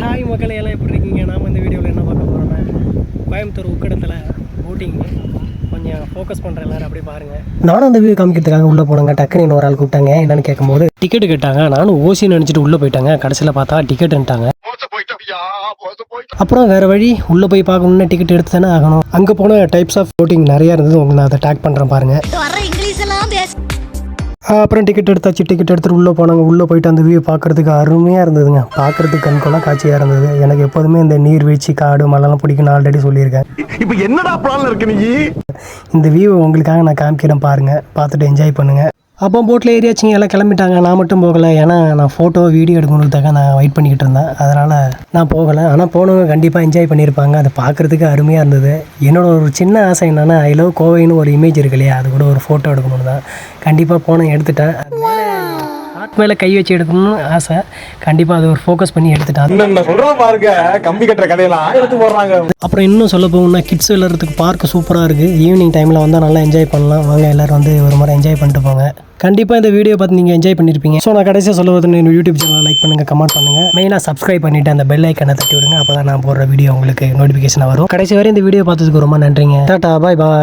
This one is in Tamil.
ஹாய் மக்களே, எல்லாம் எப்படி இருக்கீங்க? நாம் இந்த வீடியோவில் என்ன பார்க்க போகிறோன்னா, கோயம்புத்தூர் உக்கடத்தில் போட்டிங்கு கொஞ்சம் ஃபோக்கஸ் பண்ணுற எல்லோரும் அப்படி பாருங்கள். நானும் அந்த வீடியோ காமிக்கிறதுக்காக உள்ளே போனாங்க. டக்குன்னு இன்னொரு ஆள் கூப்பிட்டாங்க. என்னென்னு கேட்கும்போது டிக்கெட்டு கேட்டாங்க. நானும் ஓசின்னு நினச்சிட்டு உள்ளே போயிட்டாங்க. கடைசியில் பார்த்தா டிக்கெட்டுன்ட்டாங்க. அப்புறம் வேறு வழி உள்ளே போய் பார்க்கணுன்னா டிக்கெட் எடுத்து தானே ஆகணும். அங்கே போன டைப்ஸ் ஆஃப் போட்டிங் நிறையா இருந்தது. உங்களுக்கு நான் அதை டேக் பண்ணுறேன் பாருங்கள். அப்புறம் டிக்கெட் எடுத்தாச்சு. டிக்கெட் எடுத்துகிட்டு உள்ளே போனாங்க. உள்ளே போயிட்டு அந்த வியூ பார்க்குறதுக்கு அருமையாக இருந்ததுங்க. பார்க்குறதுக்கு கண்கொள்ளா காட்சியாக இருந்தது. எனக்கு எப்போதுமே இந்த நீர்வீழ்ச்சி, காடு, மலைலாம் பிடிக்குன்னு ஆல்ரெடி சொல்லியிருக்கேன். இப்போ என்னடா பிளான் இருக்கு நீ? இந்த வியூ உங்களுக்காக நான் காமிக்கிறேன் பாருங்கள். பார்த்துட்டு என்ஜாய் பண்ணுங்கள். அப்போ போட்டில் ஏரியாச்சிங்க, எல்லாம் கிளம்பிட்டாங்க. நான் மட்டும் போகலை. ஏன்னா நான் ஃபோட்டோ வீடியோ எடுக்கணுன்றதுக்காக நான் வெயிட் பண்ணிக்கிட்டு இருந்தேன். அதனால் நான் போகலை. ஆனால் போனவங்க கண்டிப்பாக என்ஜாய் பண்ணியிருப்பாங்க. அது பார்க்குறதுக்கு அருமையாக இருந்தது. என்னோட ஒரு சின்ன ஆசை என்னென்னா, ஐ லவ் கோவைன்னு ஒரு இமேஜ் இருக்கு இல்லையா, அது கூட ஒரு ஃபோட்டோ எடுக்கணும்னு தான். கண்டிப்பாக போனேன், எடுத்துட்டேன். ஹார்ட் மேலே கை வச்சு எடுக்கணும்னு ஆசை. கண்டிப்பாக அது ஒரு ஃபோக்கஸ் பண்ணி எடுத்துட்டேன். சொல்கிறோம் பாருங்க, கம்பி கட்டுற கடையெல்லாம் எடுத்து போடுறாங்க. அப்புறம் இன்னும் சொல்ல போகணும்னா, கிட்ஸ் விளையாடுறதுக்கு பார்க் சூப்பராக இருக்குது. ஈவினிங் டைமில் வந்தால் நல்லா என்ஜாய் பண்ணலாம். வாங்க எல்லோரும் வந்து ஒரு முறை என்ஜாய் பண்ணிட்டு போங்க. கண்டிப்பாக இந்த வீடியோ பார்த்து நீங்கள் என்ஜாய் பண்ணியிருப்பீங்க. ஸோ நான் கடைசியாக சொல்ல போது, யூடியூப் சேனலை லைக் பண்ணுங்கள், கமெண்ட் பண்ணுங்கள், மெயினாக சப்ஸ்கிரைப் பண்ணிவிட்டு அந்த பெல் ஐக்கனை தட்டி விடுங்க. அப்போ தான் நான் போடுற வீடியோ உங்களுக்கு நோட்டிஃபிகேஷன் வரும். கடைசி வரை இந்த வீடியோ பார்த்ததுக்கு ரொம்ப நன்றிங்க. டாடா, பாய் பாய்.